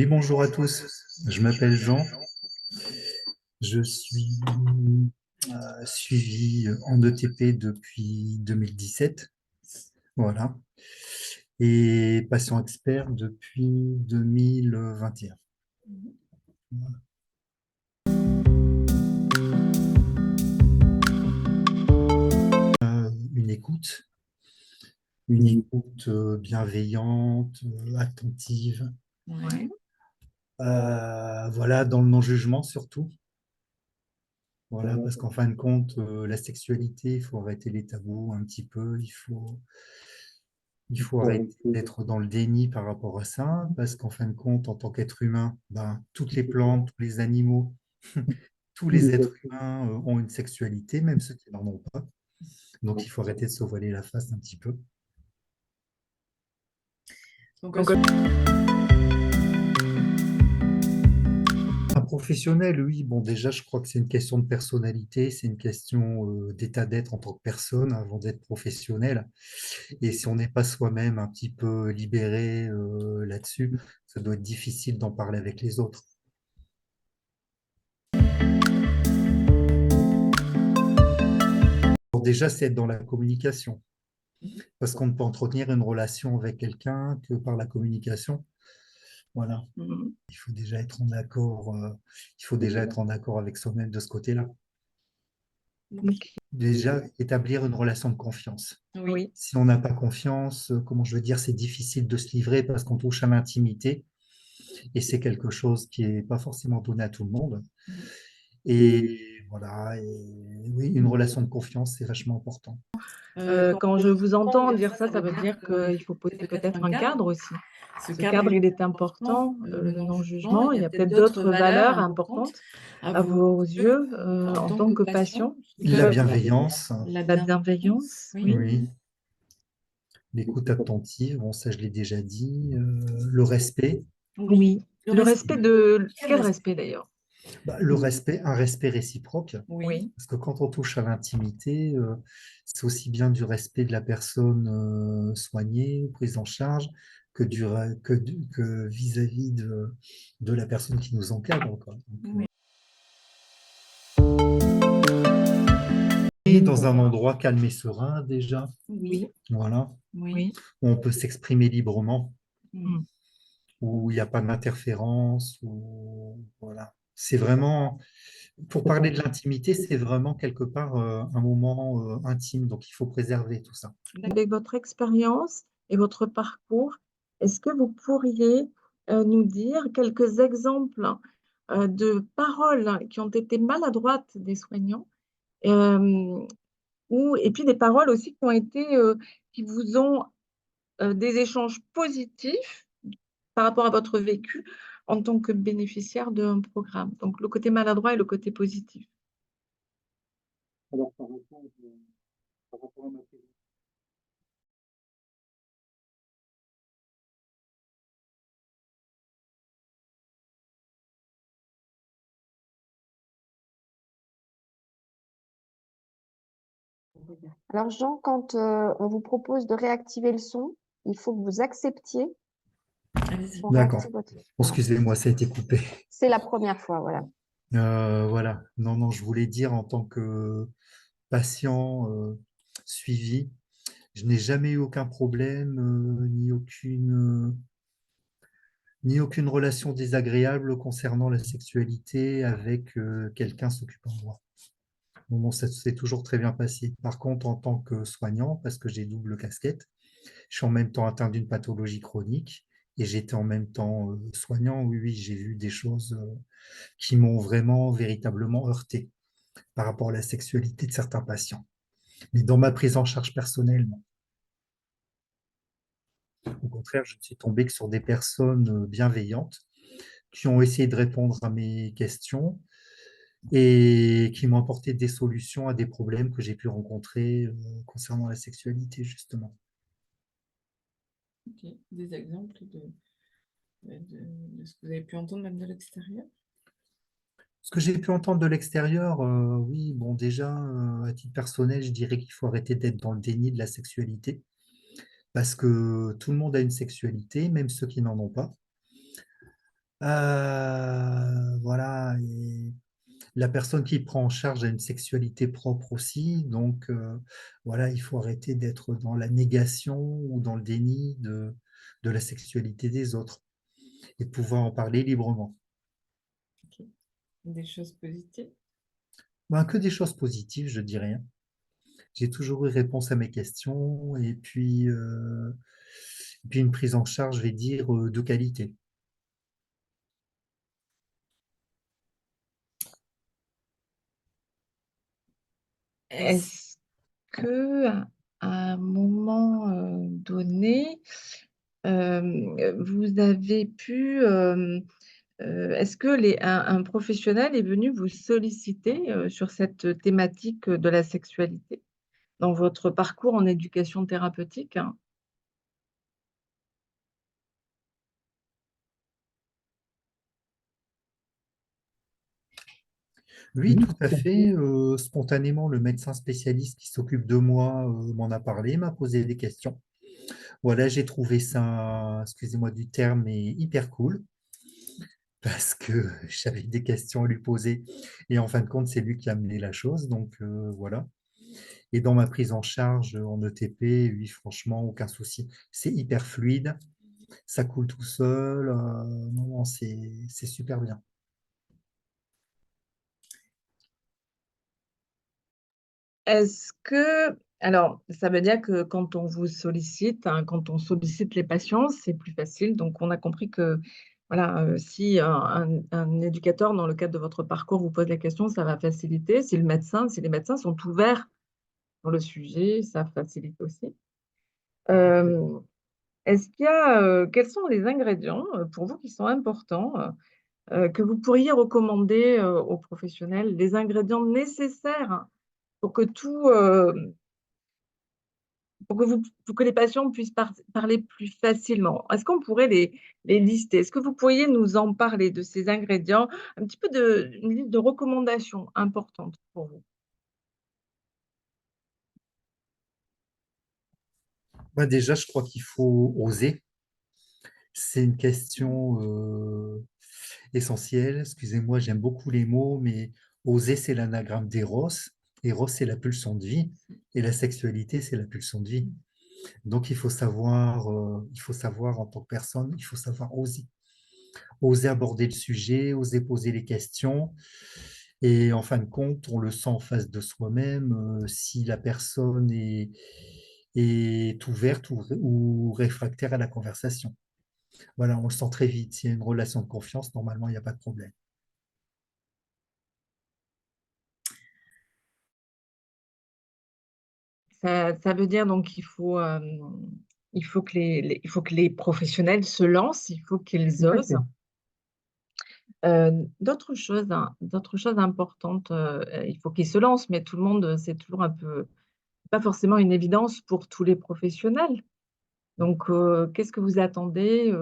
Oui, bonjour à tous. Je m'appelle Jean. Je suis suivi en ETP depuis 2017. Voilà. Et patient expert depuis 2021. Voilà. Une écoute, une écoute bienveillante, attentive. Ouais. Voilà, dans le non-jugement surtout. Voilà, parce qu'en fin de compte, la sexualité, il faut arrêter les tabous un petit peu, il faut arrêter d'être dans le déni par rapport à ça, parce qu'en fin de compte, en tant qu'être humain, ben, toutes les plantes, tous les animaux, tous les êtres humains ont une sexualité, même ceux qui n'en ont pas. Donc, il faut arrêter de se voiler la face un petit peu. Donc, Un professionnel, oui, bon, déjà, je crois que c'est une question de personnalité, c'est une question d'état d'être en tant que personne avant d'être professionnel. Et si on n'est pas soi-même un petit peu libéré là-dessus, ça doit être difficile d'en parler avec les autres. Alors déjà, c'est être dans la communication, parce qu'on ne peut entretenir une relation avec quelqu'un que par la communication. Voilà. Il faut déjà être en accord, il faut déjà être en accord avec soi-même de ce côté-là. ok. Déjà, établir une relation de confiance. Oui. Si on n'a pas confiance, comment je veux dire, c'est difficile de se livrer parce qu'on touche à l'intimité et c'est quelque chose qui n'est pas forcément donné à tout le monde. Et voilà, et oui, une relation de confiance, c'est vachement important. Quand je vous entends dire ça, ça veut dire qu'il faut poser peut-être un cadre aussi. Ce cadre, il est important, le non-jugement. Il y a peut-être d'autres valeurs importantes à vos yeux, en tant que patient, qui La peuvent bienveillance, la bienveillance, oui. oui, l'écoute attentive, bon, ça je l'ai déjà dit, le respect. Oui. Le respect de quel respect d'ailleurs? Bah, le respect, un respect réciproque, Oui. parce que quand on touche à l'intimité, c'est aussi bien du respect de la personne soignée, prise en charge, que vis-à-vis de la personne qui nous encadre, quoi. Donc, Oui. et dans un endroit calme et serein déjà, Oui. voilà, Oui. où on peut s'exprimer librement, Mmh. où il n'y a pas d'interférence, où, voilà. C'est vraiment, pour parler de l'intimité, c'est vraiment quelque part un moment intime, donc il faut préserver tout ça. Avec votre expérience et votre parcours, est-ce que vous pourriez, nous dire quelques exemples, de paroles qui ont été maladroites des soignants, hem, ou et puis des paroles aussi qui ont été, qui vous ont, des échanges positifs par rapport à votre vécu en tant que bénéficiaire d'un programme? Donc le côté maladroit et le côté positif. Alors, par rapport à ma Alors Jean, quand on vous propose de réactiver le son, il faut que vous acceptiez Allez-y. qu'on D'accord. réactive votre... Voilà. Excusez-moi, ça a été coupé. C'est la première fois, voilà. Voilà. Non, non, je voulais dire en tant que patient suivi, je n'ai jamais eu aucun problème, ni aucune relation désagréable concernant la sexualité avec quelqu'un s'occupant de moi. Bon, bon, ça s'est toujours très bien passé. Par contre, en tant que soignant, parce que j'ai double casquette, je suis en même temps atteint d'une pathologie chronique et j'étais en même temps soignant. Oui, oui, j'ai vu des choses qui m'ont vraiment, véritablement heurté par rapport à la sexualité de certains patients. Mais dans ma prise en charge personnelle, non. Au contraire, je ne suis tombé que sur des personnes bienveillantes qui ont essayé de répondre à mes questions et qui m'ont apporté des solutions à des problèmes que j'ai pu rencontrer concernant la sexualité, justement. OK. Des exemples de ce que vous avez pu entendre même de l'extérieur? Ce que j'ai pu entendre de l'extérieur, oui, bon, déjà, à titre personnel, je dirais qu'il faut arrêter d'être dans le déni de la sexualité, parce que tout le monde a une sexualité, même ceux qui n'en ont pas. Voilà, et la personne qui prend en charge a une sexualité propre aussi, donc voilà, il faut arrêter d'être dans la négation ou dans le déni de la sexualité des autres et de pouvoir en parler librement. Ok. Des choses positives. Ben, que des choses positives, je dis rien. J'ai toujours eu réponse à mes questions et puis une prise en charge, je vais dire, de qualité. Est-ce que à un moment donné, vous avez pu, est-ce que un professionnel est venu vous solliciter sur cette thématique de la sexualité dans votre parcours en éducation thérapeutique, hein? Oui, tout à fait. Spontanément, le médecin spécialiste qui s'occupe de moi m'en a parlé, m'a posé des questions. Voilà, j'ai trouvé ça, excusez-moi du terme, mais hyper cool parce que j'avais des questions à lui poser et en fin de compte, c'est lui qui a mené la chose. Donc voilà. Et dans ma prise en charge en ETP, oui, franchement, aucun souci. C'est hyper fluide, ça coule tout seul. Non, non, c'est super bien. Est-ce que, alors, ça veut dire que quand on vous sollicite, hein, quand on sollicite les patients, c'est plus facile. Donc, on a compris que, voilà, si un éducateur, dans le cadre de votre parcours, vous pose la question, ça va faciliter. Si le médecin, si les médecins sont ouverts sur le sujet, ça facilite aussi. Euh, Est-ce qu'il y a, quels sont les ingrédients pour vous qui sont importants, que vous pourriez recommander aux professionnels, les ingrédients nécessaires pour que tout, pour que les patients puissent parler plus facilement. Est-ce qu'on pourrait les lister? Est-ce que vous pourriez nous en parler de ces ingrédients? Un petit peu une liste de recommandations importantes pour vous. Bah, déjà, je crois qu'il faut oser. C'est une question essentielle. Excusez-moi, j'aime beaucoup les mots, mais oser, c'est l'anagramme d'Eros. Eros, c'est la pulsion de vie. Et la sexualité, c'est la pulsion de vie. Donc, il faut savoir en tant que personne, il faut savoir oser. Oser aborder le sujet, oser poser les questions. Et en fin de compte, on le sent en face de soi-même si la personne est ouverte ou réfractaire à la conversation. Voilà, on le sent très vite. S'il y a une relation de confiance, normalement, il n'y a pas de problème. Ça veut dire donc il faut que il faut que les professionnels se lancent, il faut qu'ils Tout à osent. fait. D'autres choses importantes, il faut qu'ils se lancent, mais tout le monde, c'est toujours un peu pas forcément une évidence pour tous les professionnels. Donc, qu'est-ce que vous attendez,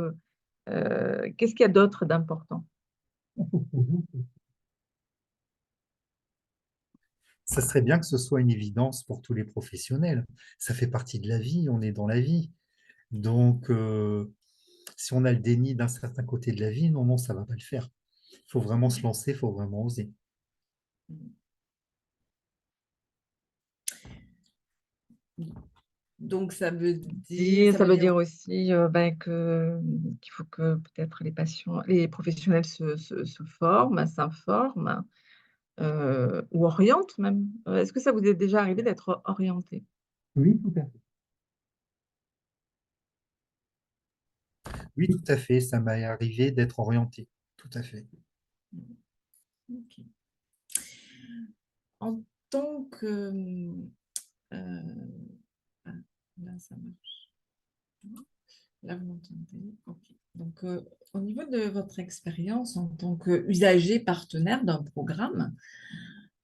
qu'est-ce qu'il y a d'autre d'important? Ça serait bien que ce soit une évidence pour tous les professionnels. Ça fait partie de la vie, on est dans la vie. Donc, si on a le déni d'un certain côté de la vie, non, non, ça ne va pas le faire. Il faut vraiment se lancer, il faut vraiment oser. Donc ça veut dire aussi, qu'il faut que peut-être les professionnels se forment, s'informent, ou orientent même. Est-ce que ça vous est déjà arrivé d'être orienté? Oui, tout à fait. Oui, tout à fait. Ça m'est arrivé d'être orienté. Tout à fait. Ok. En tant que, ah, là, ça marche. Là, vous m'entendez? Ok. Donc, au niveau de votre expérience en tant qu'usager partenaire d'un programme,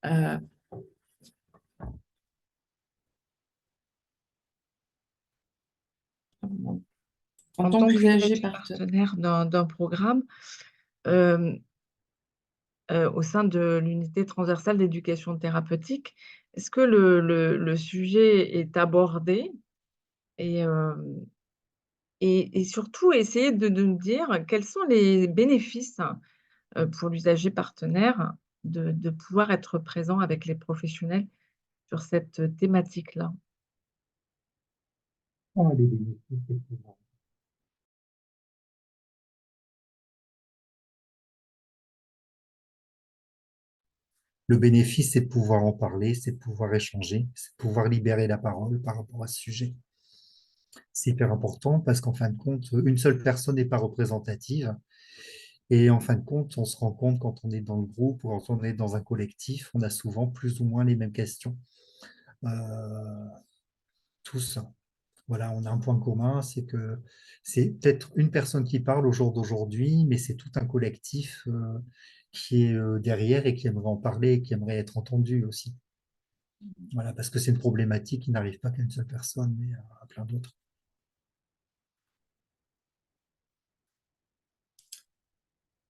euh, en tant qu'usager partenaire d'un programme, euh, au sein de l'unité transversale d'éducation thérapeutique, est-ce que le sujet est abordé et, et surtout essayer de nous dire quels sont les bénéfices pour l'usager partenaire de pouvoir être présent avec les professionnels sur cette thématique-là. Ah, les bénéfices, c'est souvent. Le bénéfice, c'est de pouvoir en parler, c'est de pouvoir échanger, c'est de pouvoir libérer la parole par rapport à ce sujet. C'est hyper important parce qu'en fin de compte, une seule personne n'est pas représentative. Et en fin de compte, on se rend compte quand on est dans le groupe ou quand on est dans un collectif, on a souvent plus ou moins les mêmes questions. Euh, tous. Voilà, on a un point commun, c'est que c'est peut-être une personne qui parle au jour d'aujourd'hui, mais c'est tout un collectif qui est derrière et qui aimerait en parler et qui aimerait être entendu aussi. Voilà, parce que c'est une problématique qui n'arrive pas qu'à une seule personne, mais à plein d'autres.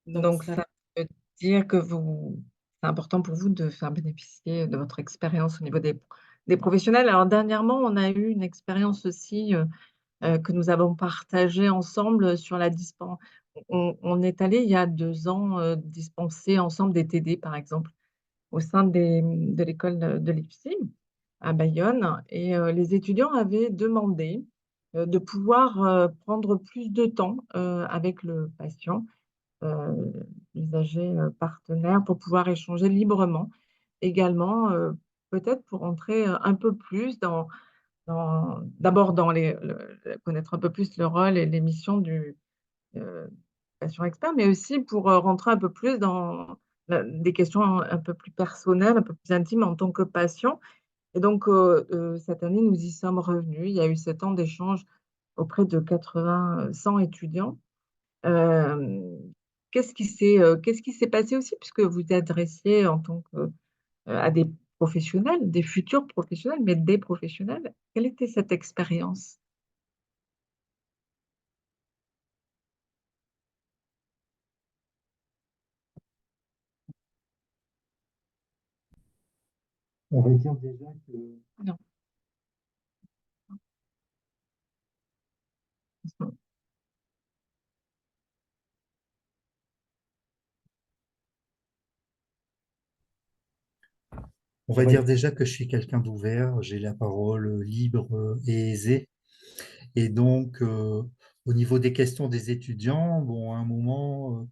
Donc, ça veut dire que c'est important pour vous de faire bénéficier de votre expérience au niveau des professionnels. Alors, dernièrement, on a eu une expérience aussi que nous avons partagée ensemble sur la dispense. On est allé il y a 2 ans dispenser ensemble des TD, par exemple, au sein de l'école de l'IFSI à Bayonne. Et les étudiants avaient demandé de pouvoir prendre plus de temps avec le patient heu, l'usager, partenaire pour pouvoir échanger librement. Également, peut-être pour entrer, un peu plus d'abord dans connaître un peu plus le rôle et les missions du, heu, patient expert, mais aussi pour, rentrer un peu plus dans des questions un peu plus personnelles, un peu plus intimes en tant que patient. Et donc, cette année, nous y sommes revenus. Il y a eu 7 ans d'échanges auprès de 80, 100 étudiants. Hem, qu'est-ce qui s'est passé aussi? Puisque vous vous adressiez en tant que, à des professionnels, des futurs professionnels, mais des professionnels. Quelle était cette expérience? On va dire déjà que Non. On va dire déjà que je suis quelqu'un d'ouvert, j'ai la parole libre et aisée. Et donc, au niveau des questions des étudiants, bon, à un moment,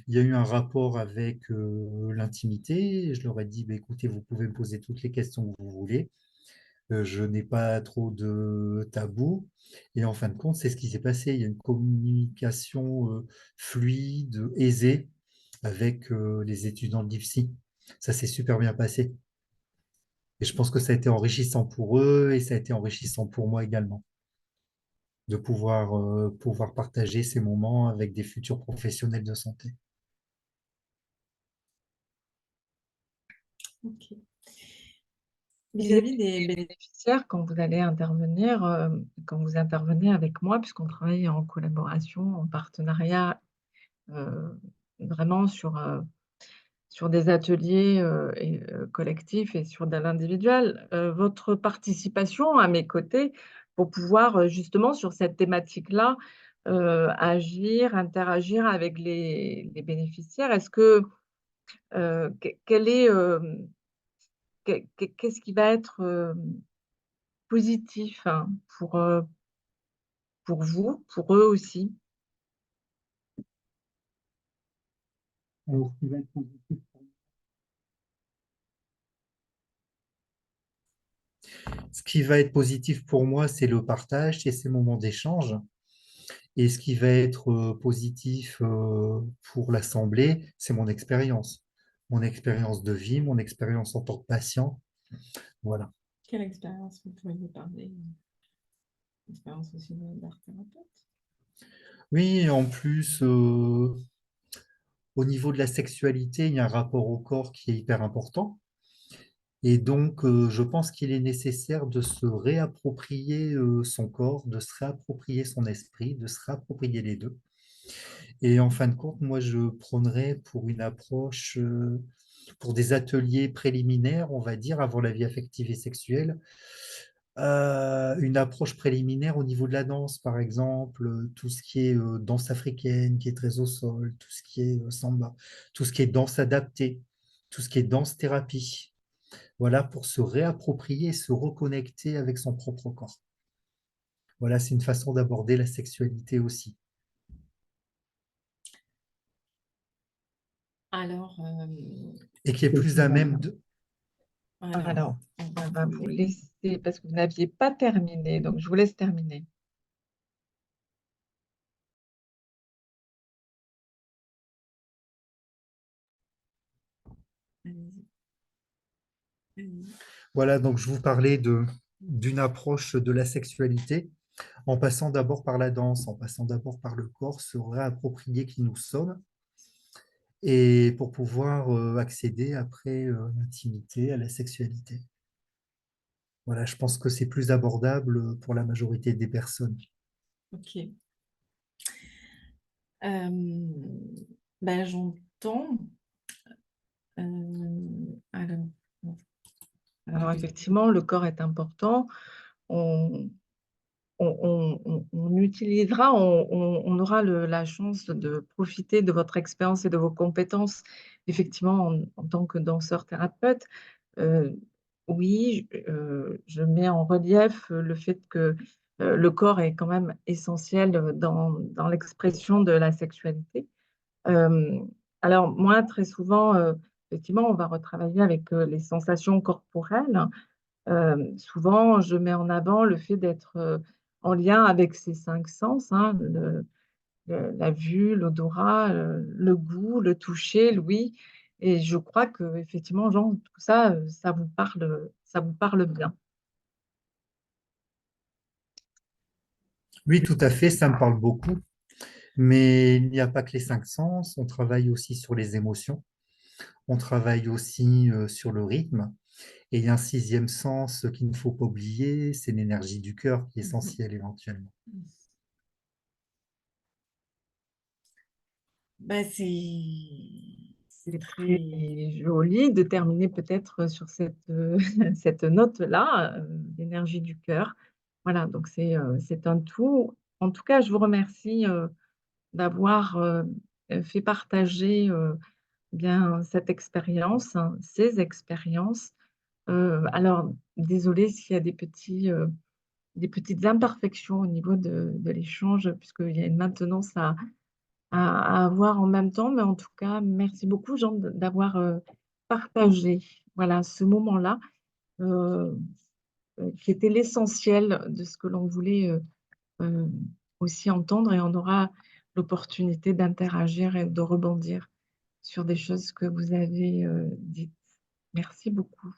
il y a eu un rapport avec l'intimité. Je leur ai dit, bah, écoutez, vous pouvez me poser toutes les questions que vous voulez. Je n'ai pas trop de tabou. Et en fin de compte, c'est ce qui s'est passé. Il y a une communication fluide, aisée avec les étudiants de l'IFSI. Ça s'est super bien passé. Et je pense que ça a été enrichissant pour eux et ça a été enrichissant pour moi également, de pouvoir partager ces moments avec des futurs professionnels de santé. Ok. Vis-à-vis Vis-à-vis des des bénéficiaires, quand vous allez intervenir, quand vous intervenez avec moi, puisqu'on travaille en collaboration, en partenariat, heu, vraiment sur des ateliers, collectifs et sur de l'individuel. Votre participation à mes côtés pour pouvoir, justement sur cette thématique-là, agir, interagir avec les bénéficiaires. Est-ce que, quel est, qu'est-ce qui va être, positif, hein, pour vous, pour eux aussi? Alors, ce qui va être positif Ce qui va être positif pour moi, c'est le partage, c'est ces moments d'échange. Et ce qui va être positif pour l'Assemblée, c'est mon expérience. Mon expérience de vie, mon expérience en tant que patient. Voilà. quelle expérience vous pourriez parler? Expérience aussi d'art thérapeute? Oui, en plus, au niveau de la sexualité, il y a un rapport au corps qui est hyper important. Et donc, je pense qu'il est nécessaire de se réapproprier son corps, de se réapproprier son esprit, de se réapproprier les deux. Et en fin de compte, moi, je prônerais pour une approche, pour des ateliers préliminaires, on va dire, avant la vie affective et sexuelle, Une approche préliminaire au niveau de la danse, par exemple, tout ce qui est danse africaine, qui est très au sol, tout ce qui est samba, tout ce qui est danse adaptée, tout ce qui est danse-thérapie. Voilà, pour se réapproprier, se reconnecter avec son propre corps. Voilà, c'est une façon d'aborder la sexualité aussi. Alors, Et qui est plus à même de... Alors, on on va va vous laisser, parce que vous n'aviez pas terminé, donc je vous laisse terminer. allez-y. Allez-y. Voilà, donc je vous parlais d'une approche de la sexualité en passant d'abord par la danse, en passant d'abord par le corps, se réapproprier qui nous sommes et pour pouvoir accéder après l'intimité, à la sexualité. Voilà, je pense que c'est plus abordable pour la majorité des personnes. Ok. Ben, j'entends. Alors, Alors, effectivement, le corps est important. On, on utilisera, on aura la chance de profiter de votre expérience et de vos compétences, effectivement, en tant que danseur-thérapeute. Euh, oui, je mets en relief le fait que le corps est quand même essentiel dans l'expression de la sexualité. Euh, alors, moi, très souvent, effectivement, on va retravailler avec les sensations corporelles. Souvent, je mets en avant le fait d'être en lien avec ces cinq sens, hein, la vue, l'odorat, le goût, le toucher, l'ouïe. Et je crois que effectivement, Jean, tout ça, ça vous parle bien. Oui, tout à fait, ça me parle beaucoup. Mais il n'y a pas que les cinq sens, on travaille aussi sur les émotions, on travaille aussi sur le rythme. Et il y a un sixième sens qu'il ne faut pas oublier, c'est l'énergie du cœur qui est essentielle éventuellement. ben, C'est c'est très. très joli de terminer peut-être sur cette note-là, l'énergie du cœur. Voilà, donc c'est un tout. En tout cas, je vous remercie d'avoir fait partager bien cette expérience, hein, ces expériences. Alors, désolée s'il y a des petites imperfections au niveau de l'échange, puisqu'il y a une maintenance à avoir en même temps, mais en tout cas, merci beaucoup, Jean, d'avoir partagé voilà, ce moment-là, euh, qui était l'essentiel de ce que l'on voulait euh, aussi entendre, et on aura l'opportunité d'interagir et de rebondir sur des choses que vous avez dites. Merci beaucoup.